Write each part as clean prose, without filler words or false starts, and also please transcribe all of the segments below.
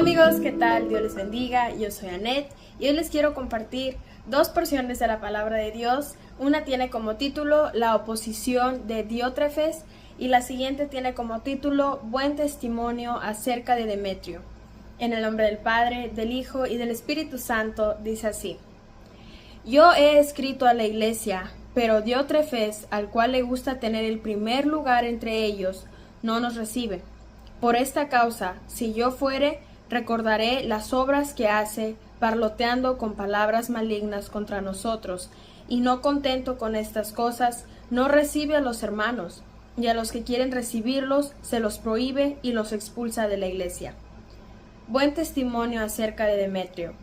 Amigos, ¿qué tal? Dios les bendiga, yo soy Anet y hoy les quiero compartir dos porciones de la palabra de Dios. Una tiene como título La oposición de Diótrefes y la siguiente tiene como título Buen testimonio acerca de Demetrio. En el nombre del Padre, del Hijo y del Espíritu Santo, dice así: Yo he escrito a la iglesia, pero Diótrefes, al cual le gusta tener el primer lugar entre ellos, no nos recibe. Por esta causa, si yo fuere, recordaré las obras que hace, parloteando con palabras malignas contra nosotros, y no contento con estas cosas, no recibe a los hermanos, y a los que quieren recibirlos se los prohíbe y los expulsa de la iglesia. Buen testimonio acerca de Demetrio.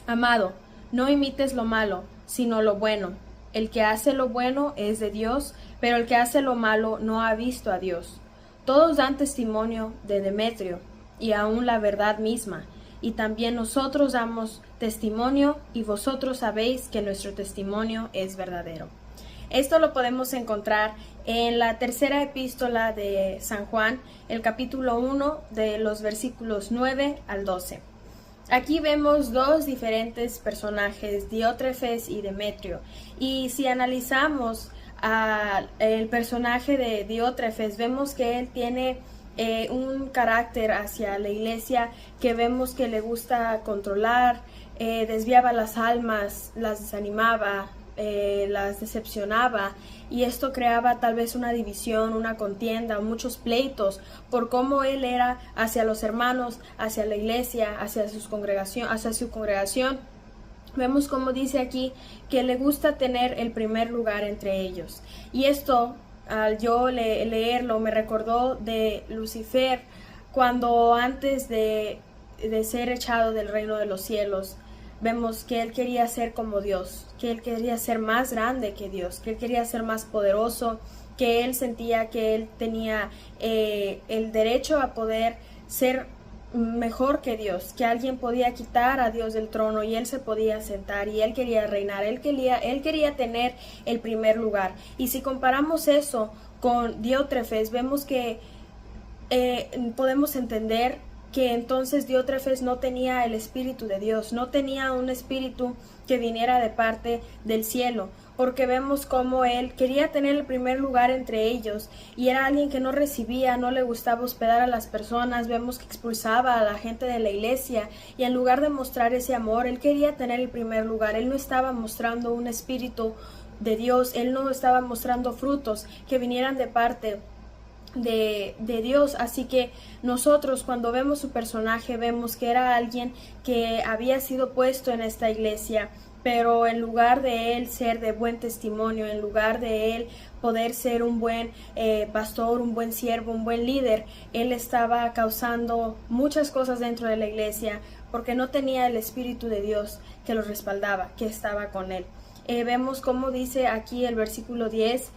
Amado, no imites lo malo, sino lo bueno. El que hace lo bueno es de Dios, pero el que hace lo malo no ha visto a Dios. Todos dan testimonio de Demetrio, y aún la verdad misma, y también nosotros damos testimonio, y vosotros sabéis que nuestro testimonio es verdadero. Esto lo podemos encontrar en la tercera epístola de San Juan, el capítulo 1, de los versículos 9 al 12. Aquí vemos dos diferentes personajes, Diótrefes y Demetrio, y si analizamos el personaje de Diótrefes, vemos que él tiene un carácter hacia la iglesia que vemos que le gusta controlar, desviaba las almas, las desanimaba, las decepcionaba, y esto creaba tal vez una división, una contienda, muchos pleitos por cómo él era hacia los hermanos, hacia la iglesia, hacia su congregación. Vemos como dice aquí que le gusta tener el primer lugar entre ellos, y esto al yo leerlo me recordó de Lucifer, cuando antes de ser echado del reino de los cielos, vemos que él quería ser como Dios, que él quería ser más grande que Dios, que él quería ser más poderoso, que él sentía que él tenía el derecho a poder ser mejor que Dios, que alguien podía quitar a Dios del trono y él se podía sentar, y él quería reinar, él quería tener el primer lugar. Y si comparamos eso con Diótrefes, vemos que podemos entender que entonces Diótrefes no tenía el Espíritu de Dios, no tenía un espíritu que viniera de parte del cielo, porque vemos cómo él quería tener el primer lugar entre ellos, y era alguien que no recibía, no le gustaba hospedar a las personas, vemos que expulsaba a la gente de la iglesia, y en lugar de mostrar ese amor, él quería tener el primer lugar. Él no estaba mostrando un espíritu de Dios, él no estaba mostrando frutos que vinieran de parte de Dios. Así que nosotros, cuando vemos su personaje, vemos que era alguien que había sido puesto en esta iglesia, pero en lugar de él ser de buen testimonio, en lugar de él poder ser un buen pastor, un buen siervo, un buen líder, él estaba causando muchas cosas dentro de la iglesia porque no tenía el Espíritu de Dios que lo respaldaba, que estaba con él. Vemos cómo dice aquí el versículo 10,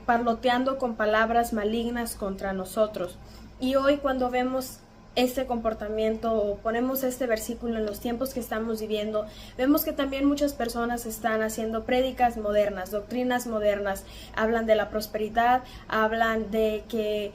parloteando con palabras malignas contra nosotros. Y hoy, cuando vemos este comportamiento o ponemos este versículo en los tiempos que estamos viviendo, vemos que también muchas personas están haciendo prédicas modernas, doctrinas modernas, hablan de la prosperidad, hablan de que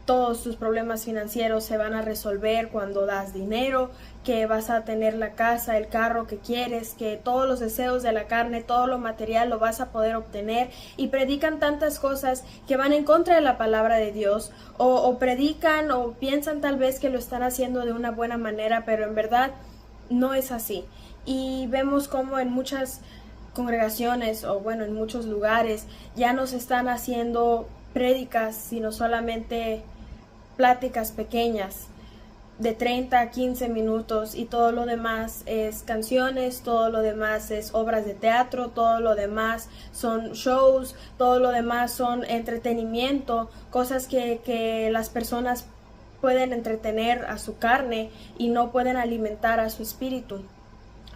todos tus problemas financieros se van a resolver cuando das dinero, que vas a tener la casa, el carro que quieres, que todos los deseos de la carne, todo lo material lo vas a poder obtener, y predican tantas cosas que van en contra de la palabra de Dios, o predican o piensan tal vez que lo están haciendo de una buena manera, pero en verdad no es así. Y vemos como en muchas congregaciones, o bueno, en muchos lugares, ya no se están haciendo prédicas, sino solamente pláticas pequeñas de 30 a 15 minutos, y todo lo demás es canciones, todo lo demás es obras de teatro, todo lo demás son shows, todo lo demás son entretenimiento, cosas que las personas pueden entretener a su carne y no pueden alimentar a su espíritu.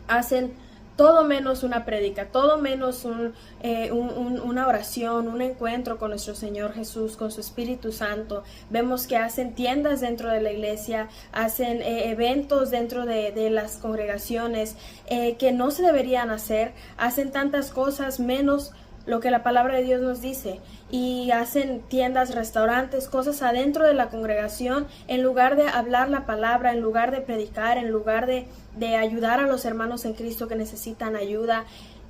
Hacen todo menos una prédica, todo menos una oración, un encuentro con nuestro Señor Jesús, con su Espíritu Santo. Vemos que hacen tiendas dentro de la iglesia, hacen eventos dentro de las congregaciones que no se deberían hacer, hacen tantas cosas menos lo que la palabra de Dios nos dice, y hacen tiendas, restaurantes, cosas adentro de la congregación, en lugar de hablar la palabra, en lugar de predicar, en lugar de ayudar a los hermanos en Cristo que necesitan ayuda.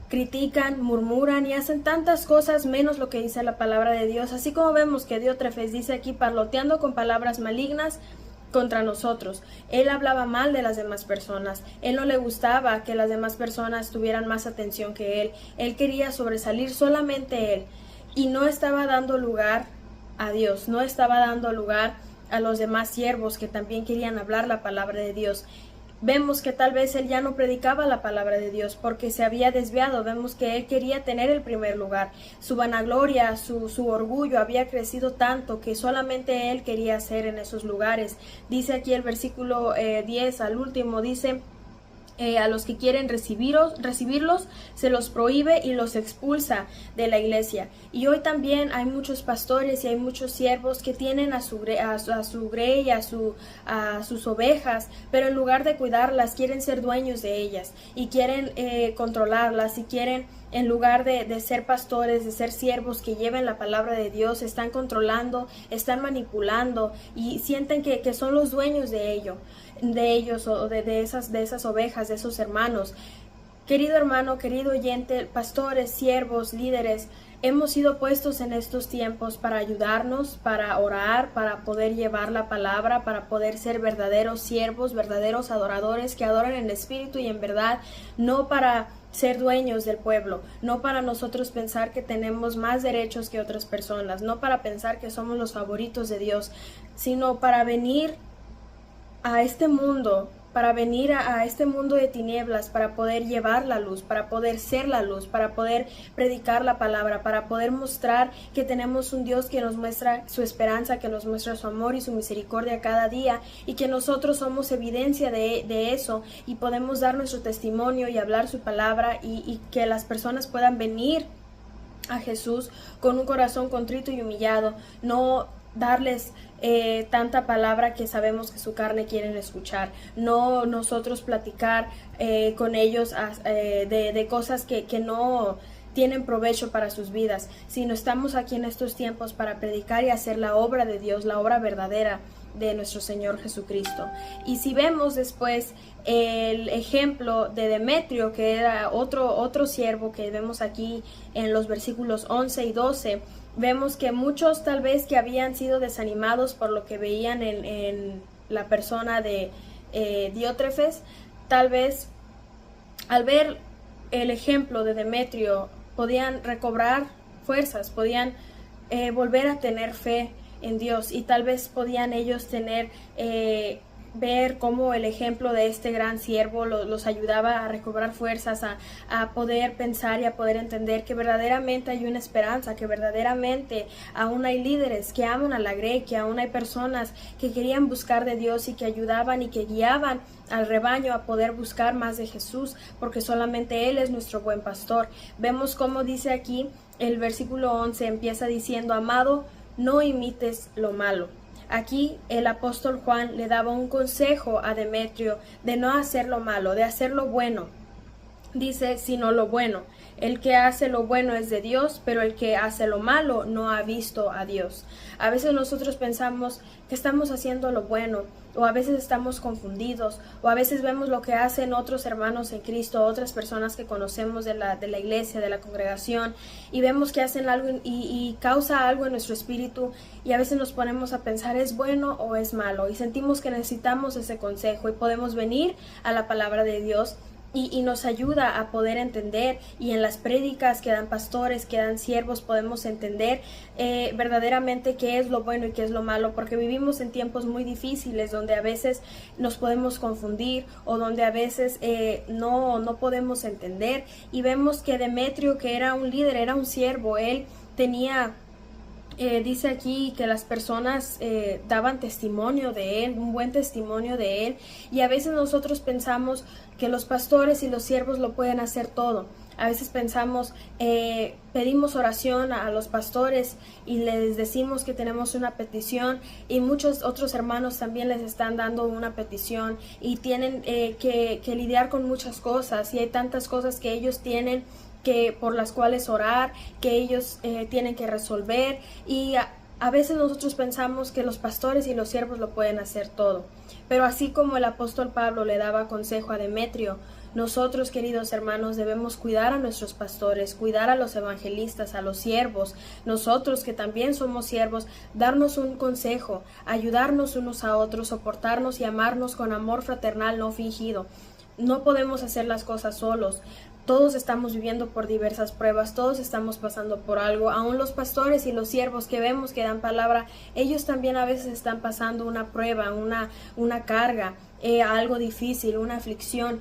Critican, murmuran y hacen tantas cosas menos lo que dice la palabra de Dios. Así como vemos que Diótrefes dice aquí, parloteando con palabras malignas contra nosotros. Él hablaba mal de las demás personas. Él no le gustaba que las demás personas tuvieran más atención que él. Él quería sobresalir solamente él. Y no estaba dando lugar a Dios. No estaba dando lugar a los demás siervos que también querían hablar la palabra de Dios. Vemos que tal vez él ya no predicaba la palabra de Dios porque se había desviado. Vemos que él quería tener el primer lugar. Su vanagloria, su orgullo había crecido tanto que solamente él quería hacer en esos lugares. Dice aquí el versículo 10 al último, dice: a los que quieren recibirlos, se los prohíbe y los expulsa de la iglesia. Y hoy también hay muchos pastores y hay muchos siervos que tienen a su grey, a sus ovejas, pero en lugar de cuidarlas, quieren ser dueños de ellas y quieren controlarlas, y quieren, en lugar de ser pastores, de ser siervos que lleven la palabra de Dios, están controlando, están manipulando y sienten que son los dueños de ellos o de esas ovejas, de esos hermanos. Querido hermano, querido oyente, pastores, siervos, líderes, hemos sido puestos en estos tiempos para ayudarnos, para orar, para poder llevar la palabra, para poder ser verdaderos siervos, verdaderos adoradores que adoran en espíritu y en verdad, no para ser dueños del pueblo, no para nosotros pensar que tenemos más derechos que otras personas, no para pensar que somos los favoritos de Dios, sino para venir a este mundo, a este mundo de tinieblas, para poder llevar la luz, para poder ser la luz, para poder predicar la palabra, para poder mostrar que tenemos un Dios que nos muestra su esperanza, que nos muestra su amor y su misericordia cada día, y que nosotros somos evidencia de eso, y podemos dar nuestro testimonio y hablar su palabra, y que las personas puedan venir a Jesús con un corazón contrito y humillado, no darles tanta palabra que sabemos que su carne quieren escuchar, no nosotros platicar con ellos de cosas que no tienen provecho para sus vidas, sino estamos aquí en estos tiempos para predicar y hacer la obra de Dios, la obra verdadera de nuestro Señor Jesucristo. Y si vemos después el ejemplo de Demetrio, que era otro siervo que vemos aquí en los versículos 11 y 12, vemos que muchos tal vez que habían sido desanimados por lo que veían en la persona de Diótrefes, tal vez al ver el ejemplo de Demetrio podían recobrar fuerzas, podían volver a tener fe en Dios, y tal vez podían ellos tener ver cómo el ejemplo de este gran siervo los ayudaba a recobrar fuerzas, a poder pensar y a poder entender que verdaderamente hay una esperanza, que verdaderamente aún hay líderes que aman a la grey, que aún hay personas que querían buscar de Dios y que ayudaban y que guiaban al rebaño a poder buscar más de Jesús, porque solamente Él es nuestro buen pastor. Vemos cómo dice aquí el versículo 11, empieza diciendo: amado, no imites lo malo. Aquí el apóstol Juan le daba un consejo a Demetrio de no hacer lo malo, de hacer lo bueno. Dice, sino lo bueno. El que hace lo bueno es de Dios, pero el que hace lo malo no ha visto a Dios. A veces nosotros pensamos que estamos haciendo lo bueno, o a veces estamos confundidos, o a veces vemos lo que hacen otros hermanos en Cristo, otras personas que conocemos de la iglesia, de la congregación, y vemos que hacen algo y causa algo en nuestro espíritu, y a veces nos ponemos a pensar, ¿es bueno o es malo? Y sentimos que necesitamos ese consejo, y podemos venir a la palabra de Dios, y nos ayuda a poder entender, y en las prédicas que dan pastores, que dan siervos, podemos entender verdaderamente qué es lo bueno y qué es lo malo, porque vivimos en tiempos muy difíciles donde a veces nos podemos confundir, o donde a veces no podemos entender. Y vemos que Demetrio, que era un líder, era un siervo, él tenía... dice aquí que las personas daban testimonio de él, un buen testimonio de él, y a veces nosotros pensamos que los pastores y los siervos lo pueden hacer todo. A veces pensamos, pedimos oración a los pastores y les decimos que tenemos una petición, y muchos otros hermanos también les están dando una petición, y tienen que lidiar con muchas cosas, y hay tantas cosas que ellos tienen que por las cuales orar, que ellos tienen que resolver, y a veces nosotros pensamos que los pastores y los siervos lo pueden hacer todo. Pero así como el apóstol Pablo le daba consejo a Demetrio, nosotros, queridos hermanos, debemos cuidar a nuestros pastores, cuidar a los evangelistas, a los siervos, nosotros que también somos siervos, darnos un consejo, ayudarnos unos a otros, soportarnos y amarnos con amor fraternal no fingido. No podemos hacer las cosas solos. Todos estamos viviendo por diversas pruebas, todos estamos pasando por algo. Aún los pastores y los siervos que vemos que dan palabra, ellos también a veces están pasando una prueba, una carga, algo difícil, una aflicción.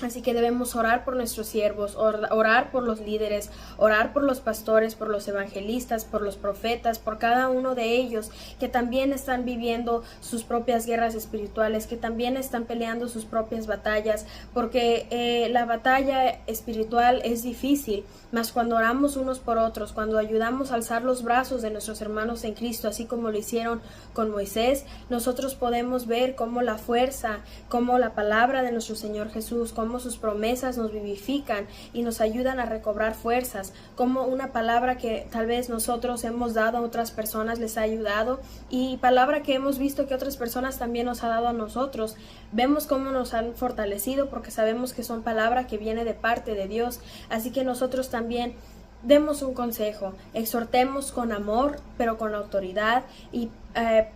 Así que debemos orar por nuestros siervos, orar por los líderes, orar por los pastores, por los evangelistas, por los profetas, por cada uno de ellos que también están viviendo sus propias guerras espirituales, que también están peleando sus propias batallas, porque la batalla espiritual es difícil, mas cuando oramos unos por otros, cuando ayudamos a alzar los brazos de nuestros hermanos en Cristo, así como lo hicieron con Moisés, nosotros podemos ver cómo la fuerza, cómo la palabra de nuestro Señor Jesús, cómo sus promesas nos vivifican y nos ayudan a recobrar fuerzas, como una palabra que tal vez nosotros hemos dado a otras personas les ha ayudado, y palabra que hemos visto que otras personas también nos ha dado a nosotros. Vemos cómo nos han fortalecido porque sabemos que son palabra que viene de parte de Dios. Así que nosotros también demos un consejo, exhortemos con amor, pero con autoridad, y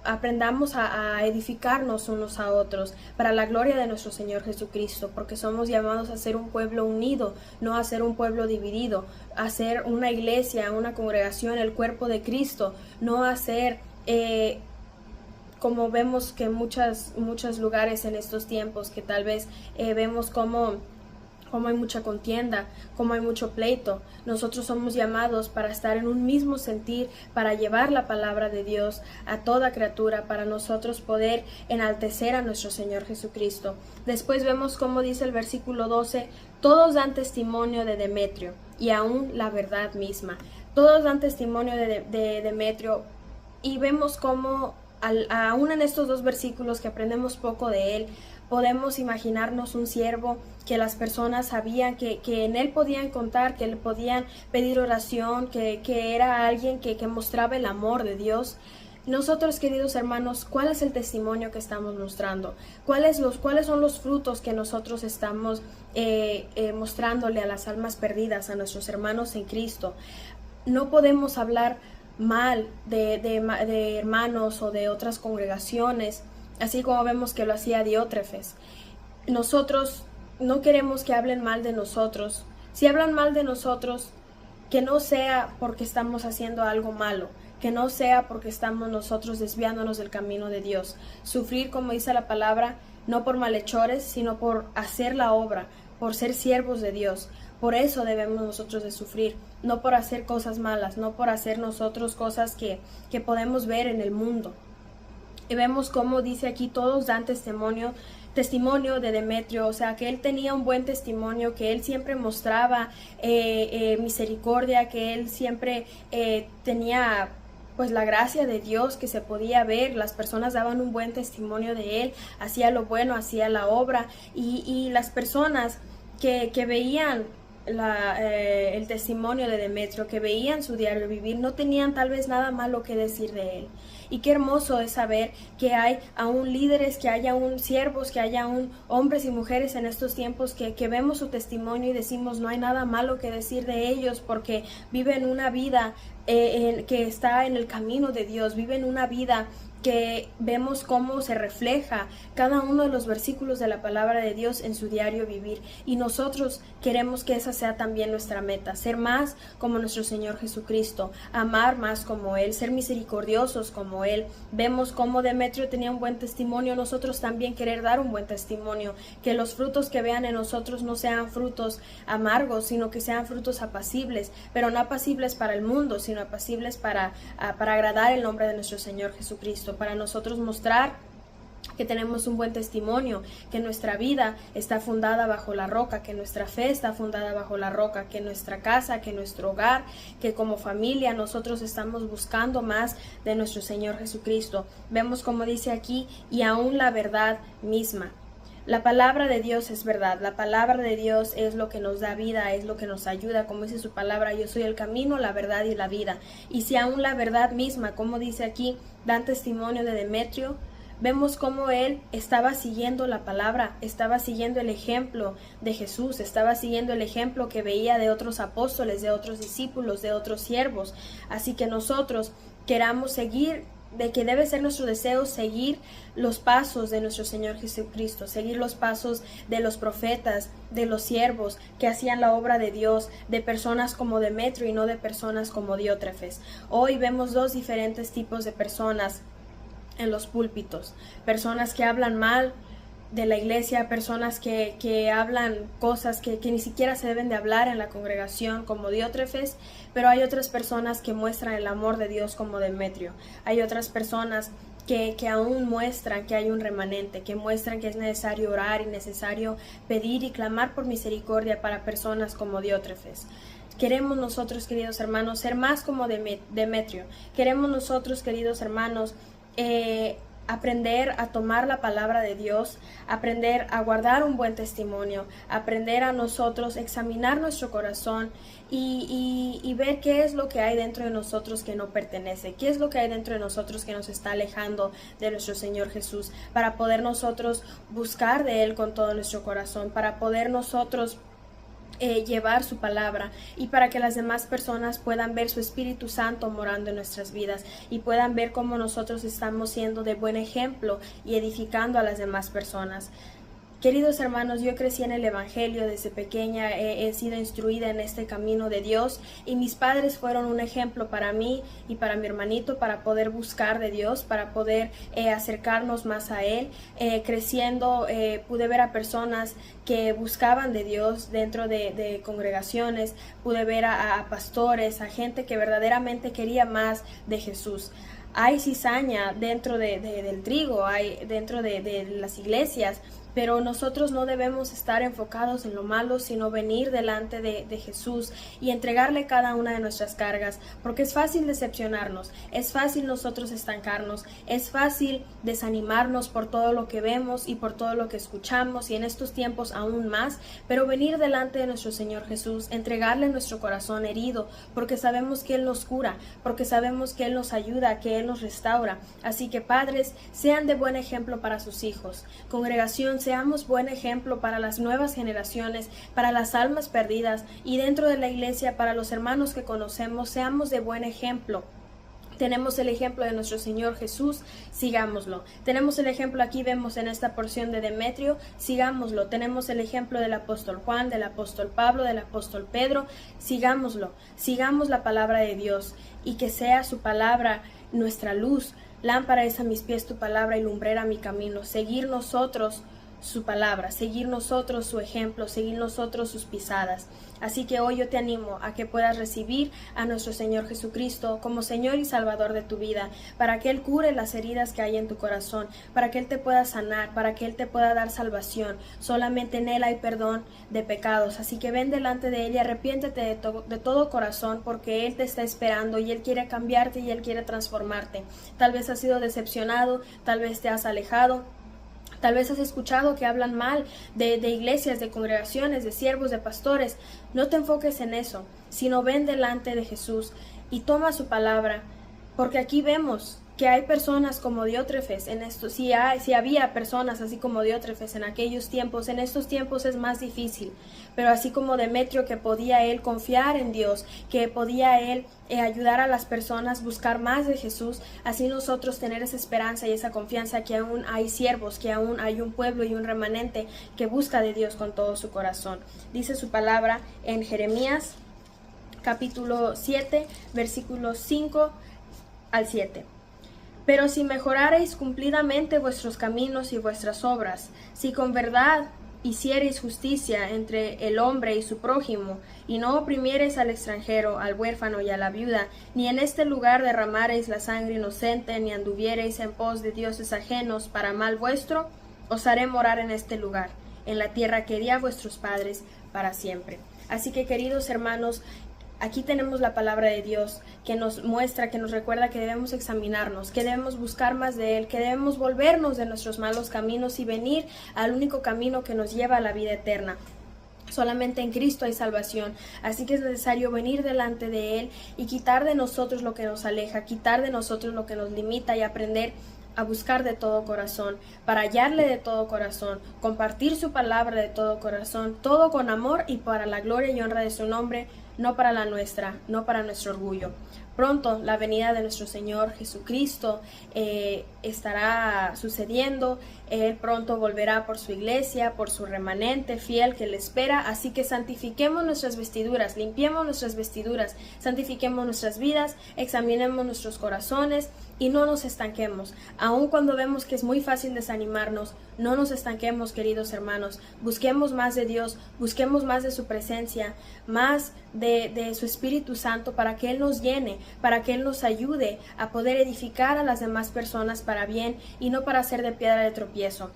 aprendamos a edificarnos unos a otros para la gloria de nuestro Señor Jesucristo, porque somos llamados a ser un pueblo unido, no a ser un pueblo dividido, a ser una iglesia, una congregación, el cuerpo de Cristo, no a ser como vemos que en muchos lugares en estos tiempos, que tal vez vemos como hay mucha contienda, como hay mucho pleito. Nosotros somos llamados para estar en un mismo sentir, para llevar la palabra de Dios a toda criatura, para nosotros poder enaltecer a nuestro Señor Jesucristo. Después vemos como dice el versículo 12, todos dan testimonio de Demetrio y aún la verdad misma. Todos dan testimonio de Demetrio, y vemos como aún en estos dos versículos que aprendemos poco de él, podemos imaginarnos un siervo que las personas sabían que en él podían contar, que le podían pedir oración, que era alguien que mostraba el amor de Dios. Nosotros, queridos hermanos, ¿cuál es el testimonio que estamos mostrando? ¿Cuáles son los frutos que nosotros estamos mostrándole a las almas perdidas, a nuestros hermanos en Cristo? No podemos hablar mal de hermanos o de otras congregaciones, así como vemos que lo hacía Diótrefes. Nosotros no queremos que hablen mal de nosotros. Si hablan mal de nosotros, que no sea porque estamos haciendo algo malo, que no sea porque estamos nosotros desviándonos del camino de Dios. Sufrir, como dice la palabra, no por malhechores, sino por hacer la obra, por ser siervos de Dios. Por eso debemos nosotros de sufrir, no por hacer cosas malas, no por hacer nosotros cosas que podemos ver en el mundo. Y vemos cómo dice aquí, todos dan testimonio de Demetrio, o sea, que él tenía un buen testimonio, que él siempre mostraba misericordia, que él siempre tenía pues la gracia de Dios que se podía ver. Las personas daban un buen testimonio de él, hacía lo bueno, hacía la obra, y las personas que veían el testimonio de Demetrio, que veían su diario vivir, no tenían tal vez nada malo que decir de él. Y qué hermoso es saber que hay aún líderes, que haya aún siervos, que haya aún hombres y mujeres en estos tiempos que vemos su testimonio y decimos no hay nada malo que decir de ellos, porque viven una vida que está en el camino de Dios, viven una vida que vemos cómo se refleja cada uno de los versículos de la palabra de Dios en su diario vivir. Y nosotros queremos que esa sea también nuestra meta, ser más como nuestro Señor Jesucristo, amar más como Él, ser misericordiosos como Él. Vemos cómo Demetrio tenía un buen testimonio, nosotros también querer dar un buen testimonio, que los frutos que vean en nosotros no sean frutos amargos, sino que sean frutos apacibles, pero no apacibles para el mundo, sino apacibles para agradar el nombre de nuestro Señor Jesucristo, para nosotros mostrar que tenemos un buen testimonio, que nuestra vida está fundada bajo la roca, que nuestra fe está fundada bajo la roca, que nuestra casa, que nuestro hogar, que como familia nosotros estamos buscando más de nuestro Señor Jesucristo. Vemos como dice aquí, y aún la verdad misma. La palabra de Dios es verdad, la palabra de Dios es lo que nos da vida, es lo que nos ayuda, como dice su palabra, yo soy el camino, la verdad y la vida. Y si aún la verdad misma, como dice aquí, dan testimonio de Demetrio, vemos cómo él estaba siguiendo la palabra, estaba siguiendo el ejemplo de Jesús, estaba siguiendo el ejemplo que veía de otros apóstoles, de otros discípulos, de otros siervos. Así que nosotros queramos seguir, de que debe ser nuestro deseo seguir los pasos de nuestro Señor Jesucristo, seguir los pasos de los profetas, de los siervos que hacían la obra de Dios, de personas como Demetrio y no de personas como Diótrefes. Hoy vemos dos diferentes tipos de personas en los púlpitos, personas que hablan mal de la iglesia, personas que hablan cosas que ni siquiera se deben de hablar en la congregación como Diótrefes, pero hay otras personas que muestran el amor de Dios como Demetrio, hay otras personas que aún muestran que hay un remanente, que muestran que es necesario orar y necesario pedir y clamar por misericordia para personas como Diótrefes. Queremos nosotros, queridos hermanos, ser más como Demetrio, queremos nosotros, queridos hermanos, aprender a tomar la palabra de Dios, aprender a guardar un buen testimonio, aprender a nosotros examinar nuestro corazón y ver qué es lo que hay dentro de nosotros que no pertenece, qué es lo que hay dentro de nosotros que nos está alejando de nuestro Señor Jesús, para poder nosotros buscar de Él con todo nuestro corazón, para poder nosotros llevar su palabra y para que las demás personas puedan ver su Espíritu Santo morando en nuestras vidas y puedan ver cómo nosotros estamos siendo de buen ejemplo y edificando a las demás personas. Queridos hermanos, yo crecí en el Evangelio desde pequeña, he sido instruida en este camino de Dios y mis padres fueron un ejemplo para mí y para mi hermanito para poder buscar de Dios, para poder acercarnos más a Él. Creciendo pude ver a personas que buscaban de Dios dentro de congregaciones, pude ver a pastores, a gente que verdaderamente quería más de Jesús. Hay cizaña dentro del trigo, hay dentro de las iglesias, pero nosotros no debemos estar enfocados en lo malo, sino venir delante de Jesús y entregarle cada una de nuestras cargas, porque es fácil decepcionarnos, es fácil nosotros estancarnos, es fácil desanimarnos por todo lo que vemos y por todo lo que escuchamos, y en estos tiempos aún más, pero venir delante de nuestro Señor Jesús, entregarle nuestro corazón herido, porque sabemos que Él nos cura, porque sabemos que Él nos ayuda, que Él nos restaura. Así que padres, sean de buen ejemplo para sus hijos. Congregación, seamos buen ejemplo para las nuevas generaciones, para las almas perdidas, y dentro de la iglesia para los hermanos que conocemos, seamos de buen ejemplo. Tenemos el ejemplo de nuestro Señor Jesús, sigámoslo. Tenemos el ejemplo, aquí vemos en esta porción de Demetrio, sigámoslo. Tenemos el ejemplo del apóstol Juan, del apóstol Pablo, del apóstol Pedro, sigámoslo. Sigamos la palabra de Dios y que sea su palabra nuestra luz. Lámpara es a mis pies tu palabra y lumbrera mi camino. Seguir nosotros su palabra, seguir nosotros su ejemplo, seguir nosotros sus pisadas. Así que hoy yo te animo a que puedas recibir a nuestro Señor Jesucristo como Señor y Salvador de tu vida, para que Él cure las heridas que hay en tu corazón, para que Él te pueda sanar, para que Él te pueda dar salvación. Solamente en Él hay perdón de pecados. Así que ven delante de Él y arrepiéntete de todo corazón, porque Él te está esperando y Él quiere cambiarte y Él quiere transformarte. Tal vez has sido decepcionado, tal vez te has alejado, tal vez has escuchado que hablan mal de iglesias, de congregaciones, de siervos, de pastores. No te enfoques en eso, sino ven delante de Jesús y toma su palabra, porque aquí vemos que hay personas como Diótrefes en esto. Si había personas así como Diótrefes en aquellos tiempos, en estos tiempos es más difícil, pero así como Demetrio, que podía él confiar en Dios, que podía él ayudar a las personas, buscar más de Jesús, así nosotros tener esa esperanza y esa confianza que aún hay siervos, que aún hay un pueblo y un remanente que busca de Dios con todo su corazón. Dice su palabra en Jeremías capítulo 7, versículos 5 al 7. Pero si mejorareis cumplidamente vuestros caminos y vuestras obras, si con verdad hiciereis justicia entre el hombre y su prójimo, y no oprimiereis al extranjero, al huérfano y a la viuda, ni en este lugar derramareis la sangre inocente, ni anduviereis en pos de dioses ajenos para mal vuestro, os haré morar en este lugar, en la tierra que di a vuestros padres para siempre. Así que, queridos hermanos, Aquí tenemos la palabra de Dios que nos muestra, que nos recuerda que debemos examinarnos, que debemos buscar más de Él, que debemos volvernos de nuestros malos caminos y venir al único camino que nos lleva a la vida eterna. Solamente en Cristo hay salvación, así que es necesario venir delante de Él y quitar de nosotros lo que nos aleja, quitar de nosotros lo que nos limita y aprender a buscar de todo corazón, para hallarle de todo corazón, compartir su palabra de todo corazón, todo con amor y para la gloria y honra de su nombre, no para la nuestra, no para nuestro orgullo. Pronto la venida de nuestro Señor Jesucristo estará sucediendo. Él pronto volverá por su iglesia, por su remanente fiel que le espera. Así que santifiquemos nuestras vestiduras, limpiemos nuestras vestiduras, santifiquemos nuestras vidas, examinemos nuestros corazones y no nos estanquemos. Aun cuando vemos que es muy fácil desanimarnos, no nos estanquemos, queridos hermanos. Busquemos más de Dios, busquemos más de su presencia, más de su Espíritu Santo para que Él nos llene, para que Él nos ayude a poder edificar a las demás personas para bien y no para ser de piedra de tropiezo.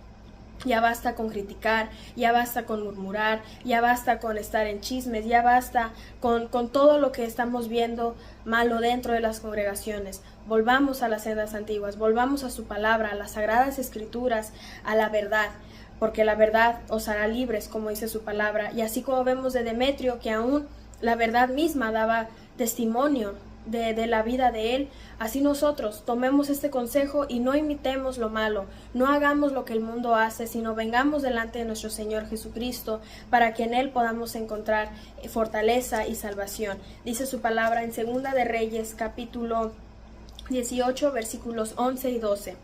Ya basta con criticar, ya basta con murmurar, ya basta con estar en chismes, ya basta con todo lo que estamos viendo malo dentro de las congregaciones. Volvamos a las sendas antiguas, volvamos a su palabra, a las sagradas escrituras, a la verdad, porque la verdad os hará libres, como dice su palabra. Y así como vemos de Demetrio, que aún la verdad misma daba testimonio de la vida de él, así nosotros tomemos este consejo y no imitemos lo malo, no hagamos lo que el mundo hace, sino vengamos delante de nuestro Señor Jesucristo para que en Él podamos encontrar fortaleza y salvación. Dice su palabra en Segunda de Reyes, capítulo 18, versículos 11 y 12.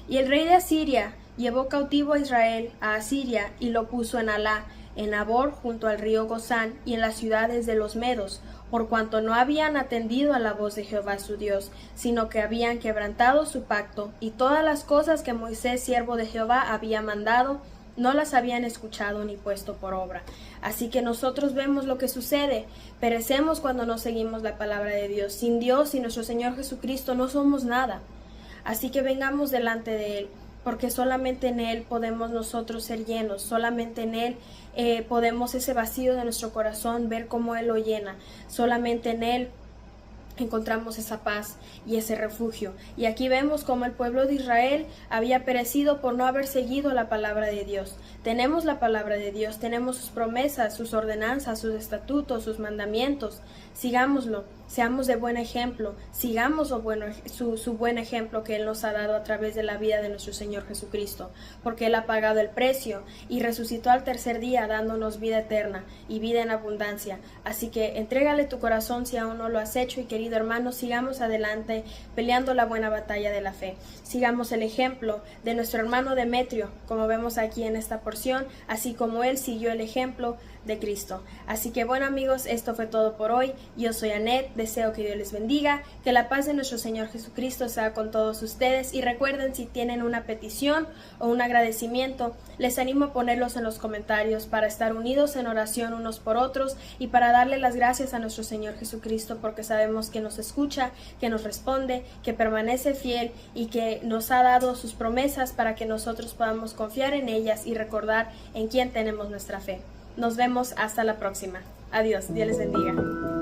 Y el rey de Asiria llevó cautivo a Israel a Asiria y lo puso en Alá, en Abor, junto al río Gozán, y en las ciudades de los medos, por cuanto no habían atendido a la voz de Jehová su Dios, sino que habían quebrantado su pacto, y todas las cosas que Moisés, siervo de Jehová, había mandado, no las habían escuchado ni puesto por obra. Así que nosotros vemos lo que sucede, perecemos cuando no seguimos la palabra de Dios. Sin Dios y nuestro Señor Jesucristo no somos nada. Así que vengamos delante de Él, porque solamente en Él podemos nosotros ser llenos, solamente en Él podemos ese vacío de nuestro corazón ver cómo Él lo llena, solamente en Él encontramos esa paz y ese refugio. Y aquí vemos cómo el pueblo de Israel había perecido por no haber seguido la palabra de Dios. Tenemos la palabra de Dios, tenemos sus promesas, sus ordenanzas, sus estatutos, sus mandamientos. Sigámoslo, seamos de buen ejemplo, sigamos su buen ejemplo que Él nos ha dado a través de la vida de nuestro Señor Jesucristo, porque Él ha pagado el precio y resucitó al tercer día dándonos vida eterna y vida en abundancia. Así que entrégale tu corazón si aún no lo has hecho, y querido hermano, sigamos adelante peleando la buena batalla de la fe. Sigamos el ejemplo de nuestro hermano Demetrio, como vemos aquí en esta porción, así como él siguió el ejemplo de Cristo. Así que bueno, amigos, esto fue todo por hoy. Yo soy Anet, deseo que Dios les bendiga, que la paz de nuestro Señor Jesucristo sea con todos ustedes, y recuerden, si tienen una petición o un agradecimiento, les animo a ponerlos en los comentarios para estar unidos en oración unos por otros y para darle las gracias a nuestro Señor Jesucristo, porque sabemos que nos escucha, que nos responde, que permanece fiel y que nos ha dado sus promesas para que nosotros podamos confiar en ellas y recordar en quién tenemos nuestra fe. Nos vemos hasta la próxima. Adiós. Dios les bendiga.